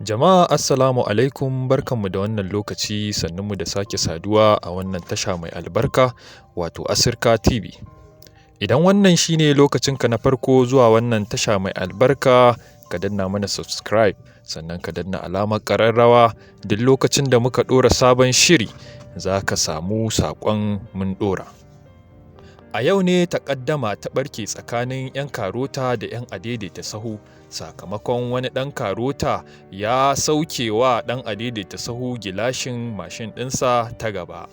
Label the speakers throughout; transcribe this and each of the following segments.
Speaker 1: Jama'a assalamu alaikum, barkanmu da wannan lokaci, sannunmu da sake saduwa a wannan tasha mai albarka wato Asirka TV. Idan wannan shine lokacinka na farko zuwa wannan tasha mai albarka, ka danna mana subscribe sannan ka danna alamar ƙararrawa. Duk lokacin da muka ɗora sabon shiri za ka samu saƙon mun ɗora. A yau ne taƙaddama ta ɓarke tsakanin 'yan karota da 'yan adaidaita sahu, sakamakon wani ɗan karota ya sauke wa ɗan adaidaita sahu gilashin mashin ɗinsa ta gaba.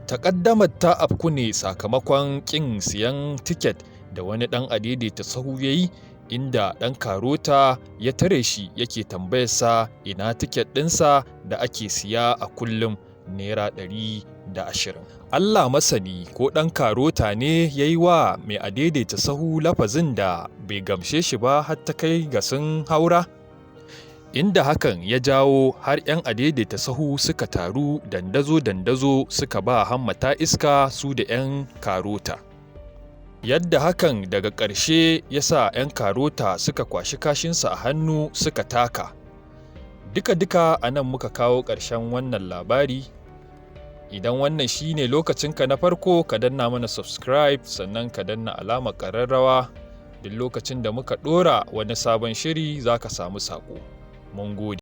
Speaker 1: Taƙaddamar ta afku ne sakamakon ƙin siyan tiket da wani ɗan adaidaita sahu ya yi, inda ɗan karota ya tare shi yake tambayarsa ina tiket ɗinsa da ake siya a kullum Naira 120. Allah masani ko ɗan karota ne ya yi wa mai adaidaita sahu lafazin da bai gamshe shi ba har ta kai ga sun haura, inda hakan ya jawo har 'yan adaidaita sahu suka taru dandazo suka ba hammata iska su da 'yan karota. Yadda hakan daga ƙarshe ya sa 'yan karota suka kwashi kashinsa a hannu suka taka. Duka a nan muka kawo ƙarshen wannan labari. Idan wannan shine lokacinka na farko, ka danna mana subscribe sannan ka danna alamar ƙararrawa. Duk lokacin da muka ɗora wani sabon shiri za ka samu saƙo. Mun gode.